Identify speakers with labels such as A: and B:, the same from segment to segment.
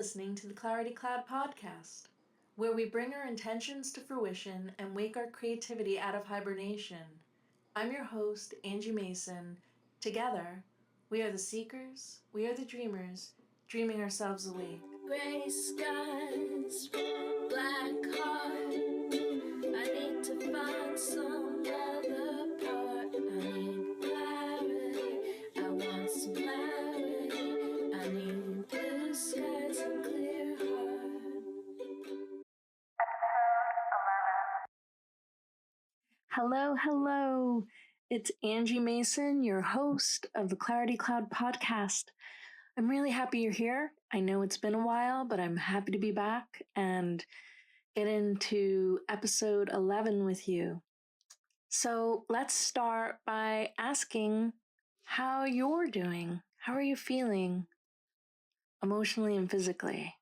A: listening to the Clarity Cloud podcast, where we bring our intentions to fruition and wake our creativity out of hibernation. I'm your host, Angie Mason. Together, we are the seekers, we are the dreamers, dreaming ourselves awake.
B: Gray skies, black heart. I need to find some other part. I need clarity. I want some clarity. I need blue skies and clear heart.
A: Hello. It's Angie Mason, your host of the Clarity Cloud podcast. I'm really happy you're here. I know it's been a while, but I'm happy to be back and get into episode 11 with you. So let's start by asking how you're doing. How are you feeling emotionally and physically?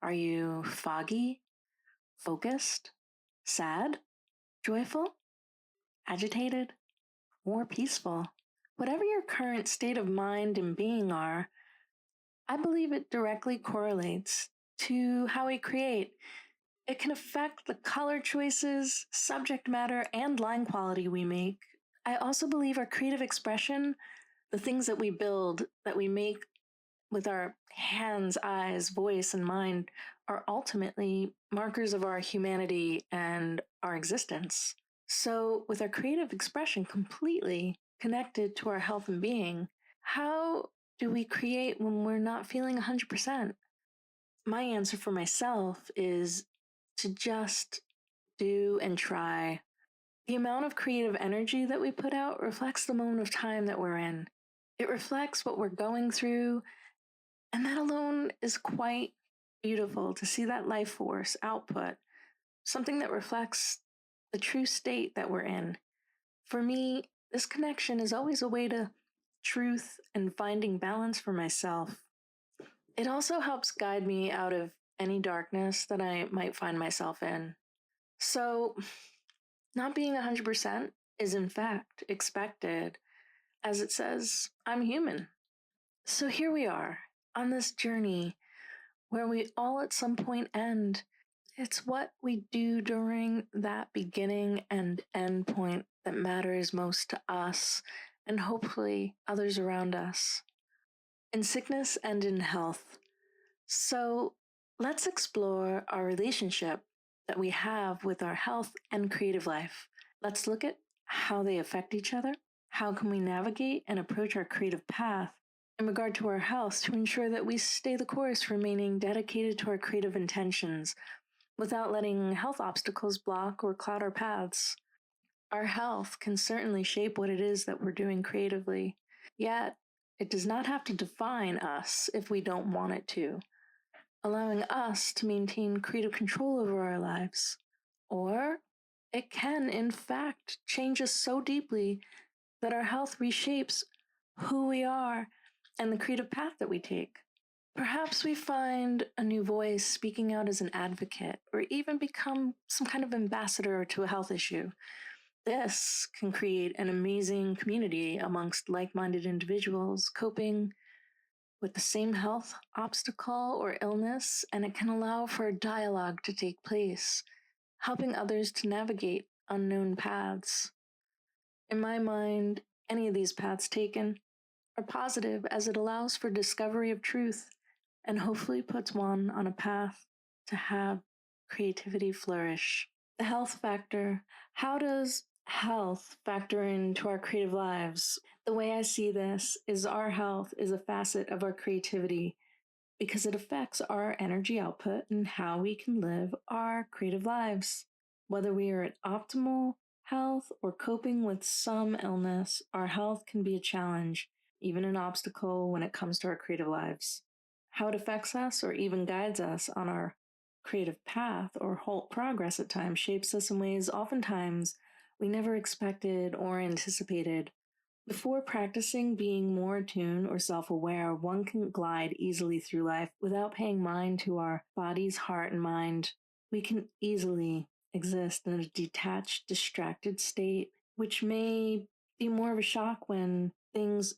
A: Are you foggy, focused, sad, joyful, agitated, or peaceful? Whatever your current state of mind and being are, I believe it directly correlates to how we create. It can affect the color choices, subject matter, and line quality we make. I also believe our creative expression, the things that we build, that we make with our hands, eyes, voice, and mind, are ultimately markers of our humanity and our existence. So, with our creative expression completely connected to our health and being, how do we create when we're not feeling 100%? My answer for myself is to just do and try. The amount of creative energy that we put out reflects the moment of time that we're in. It reflects what we're going through, and that alone is quite beautiful to see that life force output, something that reflects the true state that we're in. For me, this connection is always a way to truth and finding balance for myself. It also helps guide me out of any darkness that I might find myself in. So, not being 100% is in fact expected. As it says, I'm human. So here we are on this journey where we all at some point end. It's what we do during that beginning and end point that matters most to us and hopefully others around us, in sickness and in health. So let's explore our relationship that we have with our health and creative life. Let's look at how they affect each other. How can we navigate and approach our creative path in regard to our health to ensure that we stay the course, remaining dedicated to our creative intentions without letting health obstacles block or cloud our paths? Our health can certainly shape what it is that we're doing creatively, yet it does not have to define us if we don't want it to, allowing us to maintain creative control over our lives. Or it can, in fact, change us so deeply that our health reshapes who we are and the creative path that we take. Perhaps we find a new voice speaking out as an advocate, or even become some kind of ambassador to a health issue. This can create an amazing community amongst like-minded individuals coping with the same health obstacle or illness, and it can allow for a dialogue to take place, helping others to navigate unknown paths. In my mind, any of these paths taken are positive, as it allows for discovery of truth and hopefully puts one on a path to have creativity flourish. The health factor. How does health factor into our creative lives? The way I see this is our health is a facet of our creativity because it affects our energy output and how we can live our creative lives. Whether we are at optimal health or coping with some illness, our health can be a challenge, even an obstacle when it comes to our creative lives. How it affects us or even guides us on our creative path or halt progress at times shapes us in ways oftentimes we never expected or anticipated. Before practicing being more attuned or self-aware, one can glide easily through life without paying mind to our body's heart and mind. We can easily exist in a detached, distracted state, which may be more of a shock when things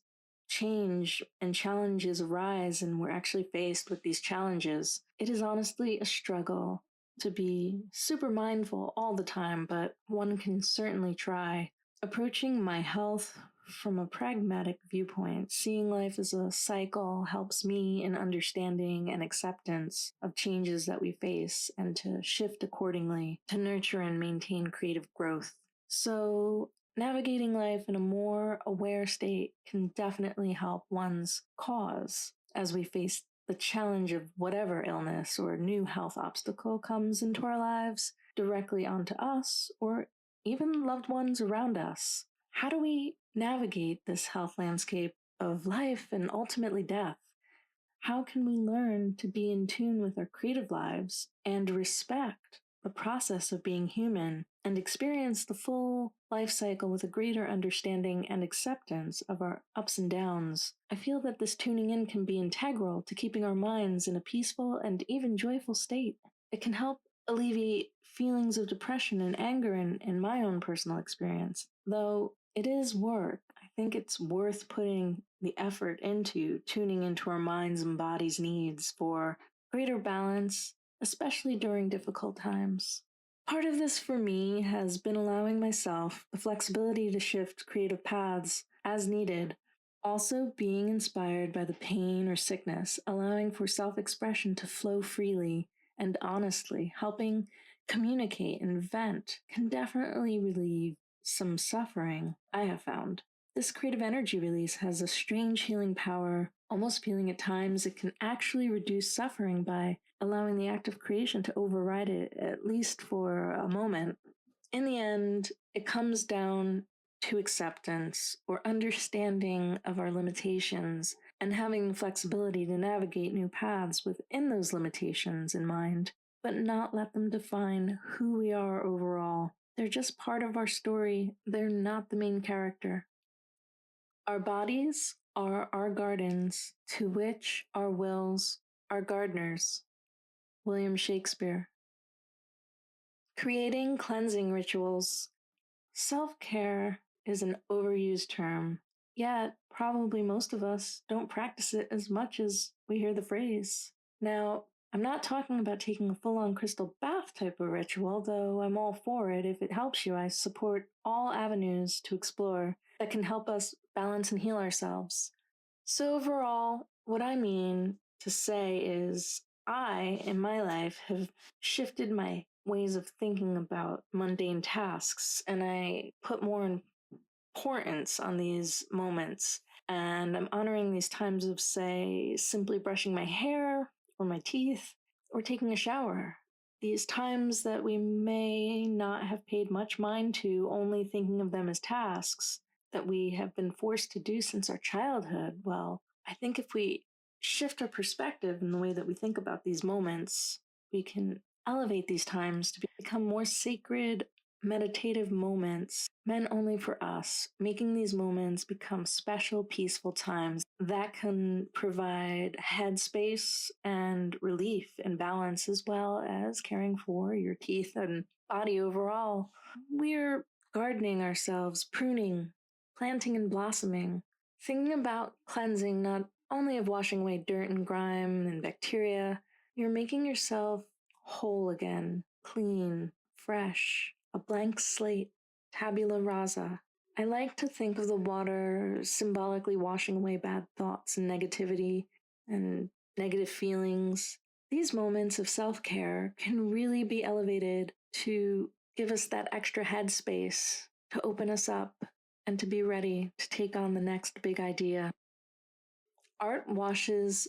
A: change and challenges arise and we're actually faced with these challenges, it is honestly a struggle to be super mindful all the time, but one can certainly try. Approaching my health from a pragmatic viewpoint, seeing life as a cycle helps me in understanding and acceptance of changes that we face and to shift accordingly to nurture and maintain creative growth. So, navigating life in a more aware state can definitely help one's cause as we face the challenge of whatever illness or new health obstacle comes into our lives directly onto us or even loved ones around us. How do we navigate this health landscape of life and ultimately death? How can we learn to be in tune with our creative lives and respect the process of being human and experience the full life cycle with a greater understanding and acceptance of our ups and downs? I feel that this tuning in can be integral to keeping our minds in a peaceful and even joyful state. It can help alleviate feelings of depression and anger in my own personal experience, though it is work. I think it's worth putting the effort into tuning into our minds and bodies' needs for greater balance, especially during difficult times. Part of this for me has been allowing myself the flexibility to shift creative paths as needed, also being inspired by the pain or sickness, allowing for self-expression to flow freely and honestly, helping communicate and vent can definitely relieve some suffering, I have found. This creative energy release has a strange healing power, almost feeling at times it can actually reduce suffering by allowing the act of creation to override it, at least for a moment. In the end, it comes down to acceptance or understanding of our limitations and having the flexibility to navigate new paths within those limitations in mind, but not let them define who we are overall. They're just part of our story. They're not the main character. Our bodies are our gardens, to which our wills are gardeners. William Shakespeare. Creating cleansing rituals. Self-care is an overused term, yet probably most of us don't practice it as much as we hear the phrase. Now, I'm not talking about taking a full-on crystal bath type of ritual, though I'm all for it. If it helps you, I support all avenues to explore that can help us balance and heal ourselves. So overall, what I mean to say is I, in my life, have shifted my ways of thinking about mundane tasks, and I put more importance on these moments. And I'm honoring these times of, say, simply brushing my hair or my teeth or taking a shower. These times that we may not have paid much mind to, only thinking of them as tasks that we have been forced to do since our childhood. Well, I think if we shift our perspective in the way that we think about these moments, we can elevate these times to become more sacred, meditative moments meant only for us, making these moments become special, peaceful times that can provide headspace and relief and balance, as well as caring for your teeth and body overall. We're gardening ourselves, pruning, planting and blossoming, thinking about cleansing not only of washing away dirt and grime and bacteria, you're making yourself whole again, clean, fresh, a blank slate, tabula rasa. I like to think of the water symbolically washing away bad thoughts and negativity and negative feelings. These moments of self-care can really be elevated to give us that extra headspace, to open us up, and to be ready to take on the next big idea. Art washes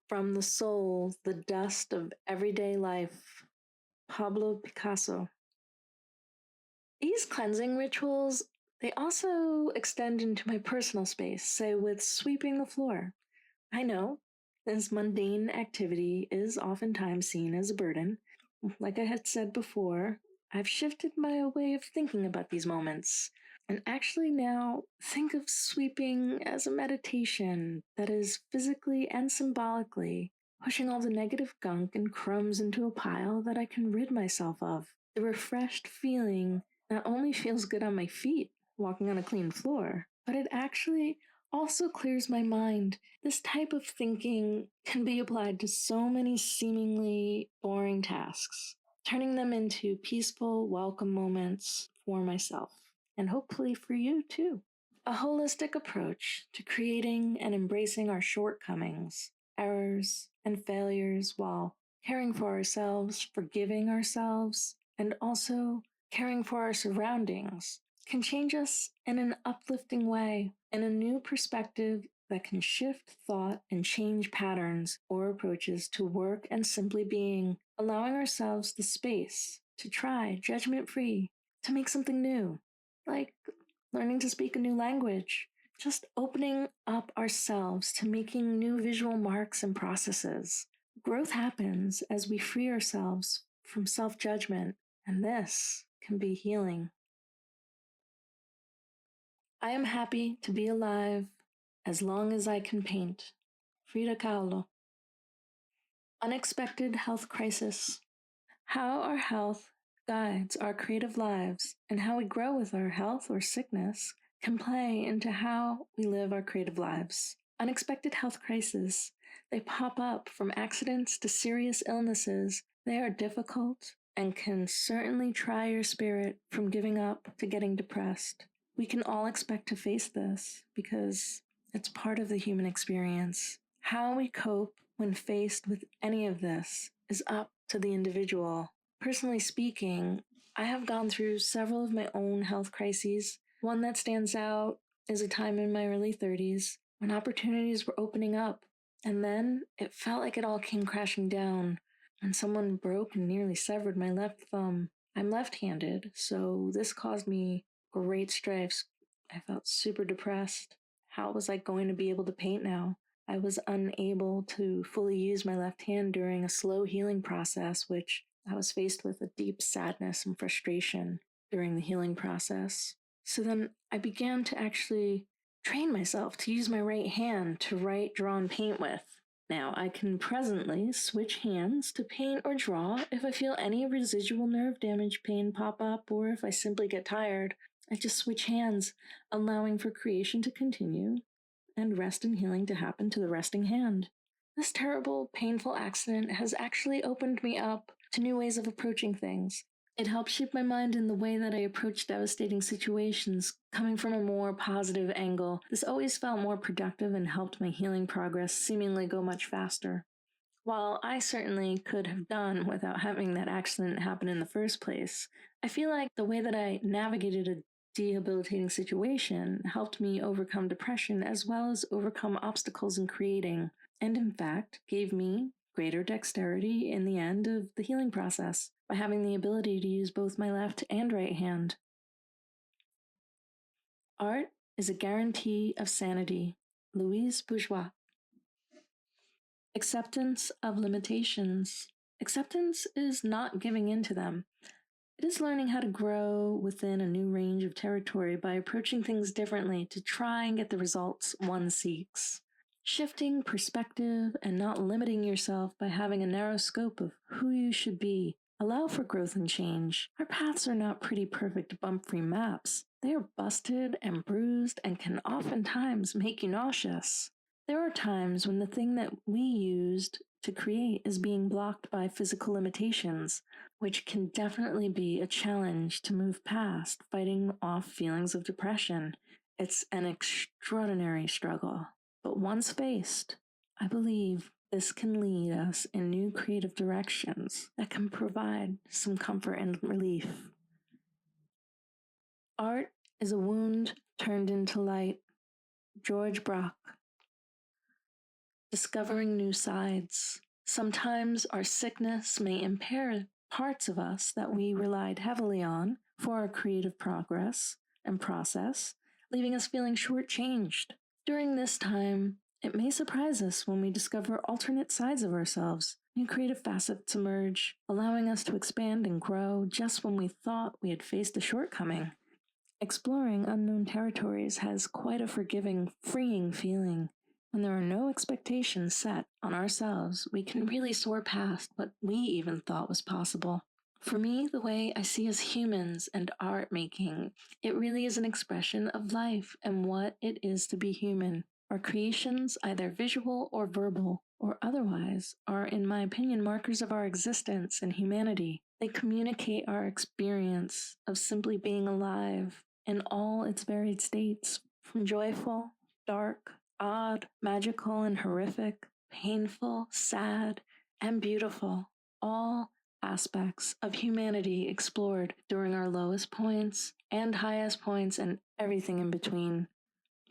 A: from the soul the dust of everyday life. Pablo Picasso. These cleansing rituals, they also extend into my personal space, say with sweeping the floor. I know this mundane activity is oftentimes seen as a burden. Like I had said before, I've shifted my way of thinking about these moments, and actually now think of sweeping as a meditation that is physically and symbolically pushing all the negative gunk and crumbs into a pile that I can rid myself of. The refreshed feeling not only feels good on my feet, walking on a clean floor, but it actually also clears my mind. This type of thinking can be applied to so many seemingly boring tasks, turning them into peaceful, welcome moments for myself, and hopefully for you too. A holistic approach to creating and embracing our shortcomings, errors, and failures while caring for ourselves, forgiving ourselves, and also caring for our surroundings can change us in an uplifting way, in a new perspective that can shift thought and change patterns or approaches to work and simply being, allowing ourselves the space to try, judgment free, to make something new, like learning to speak a new language, just opening up ourselves to making new visual marks and processes. Growth happens as we free ourselves from self judgment, and this can be healing. I am happy to be alive as long as I can paint. Frida Kahlo. Unexpected health crisis. How our health guides our creative lives and how we grow with our health or sickness can play into how we live our creative lives. Unexpected health crises. They pop up from accidents to serious illnesses. They are difficult and can certainly try your spirit from giving up to getting depressed. We can all expect to face this because it's part of the human experience. How we cope when faced with any of this is up to the individual. Personally speaking, I have gone through several of my own health crises. One that stands out is a time in my early 30s when opportunities were opening up, and then it felt like it all came crashing down when someone broke and nearly severed my left thumb. I'm left-handed, so this caused me great strifes. I felt super depressed. How was I going to be able to paint now? I was unable to fully use my left hand during a slow healing process, which I was faced with a deep sadness and frustration during the healing process. So then I began to actually train myself to use my right hand to write, draw, and paint with. Now, I can presently switch hands to paint or draw if I feel any residual nerve damage pain pop up, or if I simply get tired. I just switch hands, allowing for creation to continue and rest and healing to happen to the resting hand. This terrible, painful accident has actually opened me up to new ways of approaching things. It helped shape my mind in the way that I approach devastating situations, coming from a more positive angle. This always felt more productive and helped my healing progress seemingly go much faster. While I certainly could have done without having that accident happen in the first place, I feel like the way that I navigated a debilitating situation helped me overcome depression as well as overcome obstacles in creating, and in fact gave me greater dexterity in the end of the healing process by having the ability to use both my left and right hand. Art is a guarantee of sanity. Louise Bourgeois. Acceptance of limitations. Acceptance is not giving in to them. It is learning how to grow within a new range of territory by approaching things differently to try and get the results one seeks. Shifting perspective and not limiting yourself by having a narrow scope of who you should be. Allow for growth and change. Our paths are not pretty perfect bump-free maps. They are busted and bruised and can oftentimes make you nauseous. There are times when the thing that we used to create is being blocked by physical limitations, which can definitely be a challenge to move past, fighting off feelings of depression. It's an extraordinary struggle, but once faced, I believe this can lead us in new creative directions that can provide some comfort and relief. Art is a wound turned into light. George Brock. Discovering new sides. Sometimes our sickness may impair parts of us that we relied heavily on for our creative progress and process, leaving us feeling shortchanged. During this time, it may surprise us when we discover alternate sides of ourselves. New creative facets emerge, allowing us to expand and grow just when we thought we had faced a shortcoming. Exploring unknown territories has quite a forgiving, freeing feeling. When there are no expectations set on ourselves, we can really soar past what we even thought was possible. For me, the way I see as humans and art making, it really is an expression of life and what it is to be human. Our creations, either visual or verbal or otherwise, are, in my opinion, markers of our existence and humanity. They communicate our experience of simply being alive in all its varied states, from joyful, dark, odd, magical, and horrific, painful, sad, and beautiful, all aspects of humanity explored during our lowest points and highest points and everything in between.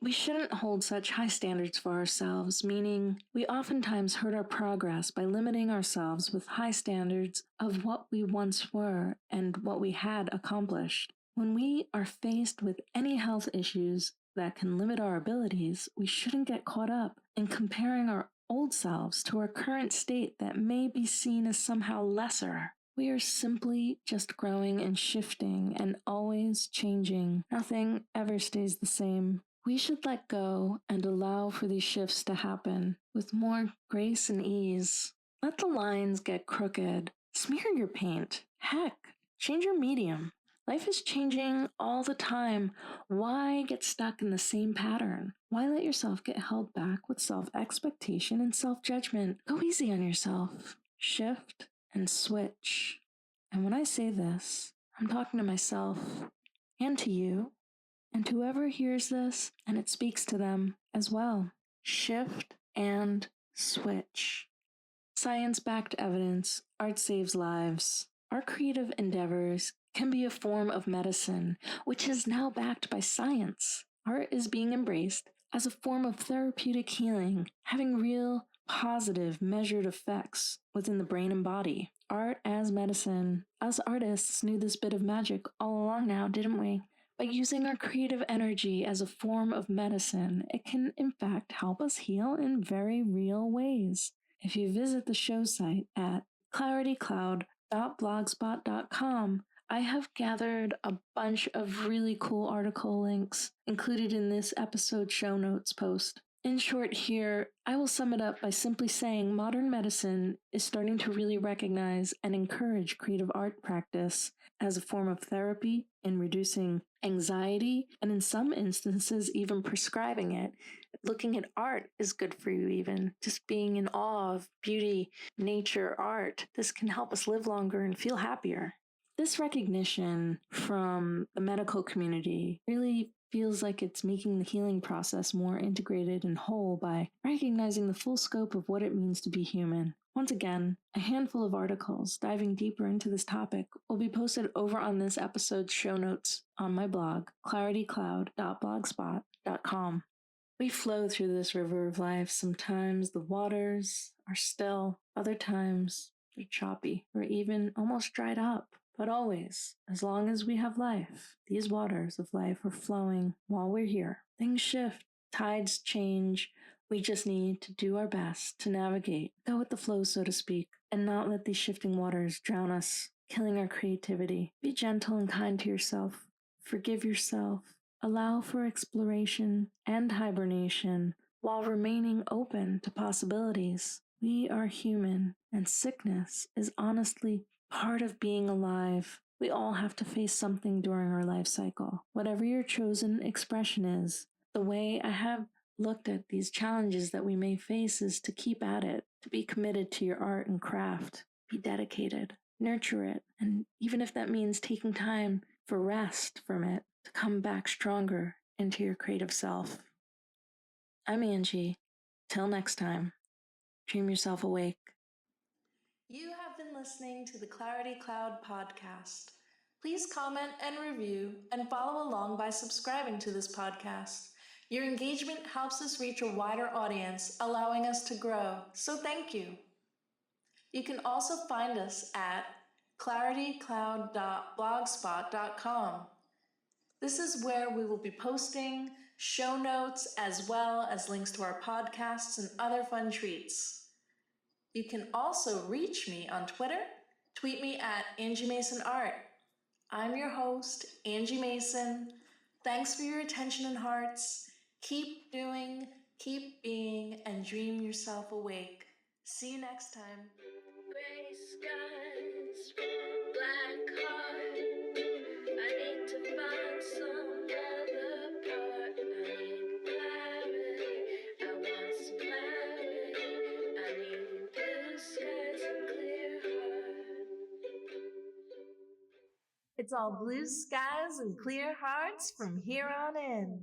A: We shouldn't hold such high standards for ourselves, meaning we oftentimes hurt our progress by limiting ourselves with high standards of what we once were and what we had accomplished. When we are faced with any health issues that can limit our abilities, we shouldn't get caught up in comparing our old selves to our current state that may be seen as somehow lesser. We are simply just growing and shifting and always changing. Nothing ever stays the same. We should let go and allow for these shifts to happen with more grace and ease. Let the lines get crooked. Smear your paint. Heck, change your medium. Life is changing all the time. Why get stuck in the same pattern? Why let yourself get held back with self-expectation and self-judgment? Go easy on yourself. Shift and switch. And when I say this, I'm talking to myself and to you and whoever hears this and it speaks to them as well. Shift and switch. Science-backed evidence, art saves lives. Our creative endeavors can be a form of medicine, which is now backed by science. Art is being embraced as a form of therapeutic healing, having real, positive, measured effects within the brain and body. Art as medicine. Us artists knew this bit of magic all along now, didn't we? By using our creative energy as a form of medicine, it can in fact help us heal in very real ways. If you visit the show site at claritycloud.blogspot.com, I have gathered a bunch of really cool article links included in this episode show notes post. In short here, I will sum it up by simply saying modern medicine is starting to really recognize and encourage creative art practice as a form of therapy in reducing anxiety, and in some instances even prescribing it. Looking at art is good for you even. Just being in awe of beauty, nature, art. This can help us live longer and feel happier. This recognition from the medical community really feels like it's making the healing process more integrated and whole by recognizing the full scope of what it means to be human. Once again, a handful of articles diving deeper into this topic will be posted over on this episode's show notes on my blog, claritycloud.blogspot.com. We flow through this river of life. Sometimes the waters are still, other times they're choppy or even almost dried up. But always, as long as we have life, these waters of life are flowing while we're here. Things shift, tides change. We just need to do our best to navigate, go with the flow, so to speak, and not let these shifting waters drown us, killing our creativity. Be gentle and kind to yourself. Forgive yourself. Allow for exploration and hibernation while remaining open to possibilities. We are human, and sickness is honestly part of being alive. We all have to face something during our life cycle. Whatever your chosen expression is, the way I have looked at these challenges that we may face is to keep at it, to be committed to your art and craft, be dedicated, nurture it, and even if that means taking time for rest from it, to come back stronger into your creative self. I'm Angie. Till next time, dream yourself awake. You have been listening to the Clarity Cloud podcast. Please comment and review and follow along by subscribing to this podcast. Your engagement helps us reach a wider audience, allowing us to grow, so thank you. You can also find us at claritycloud.blogspot.com. This is where we will be posting show notes as well as links to our podcasts and other fun treats. You can also reach me on Twitter. Tweet me at Angie Mason Art. I'm your host, Angie Mason. Thanks for your attention and hearts. Keep doing, keep being, and dream yourself awake. See you next time.
B: Gray skies, black
A: It's all blue skies and clear hearts from here on in.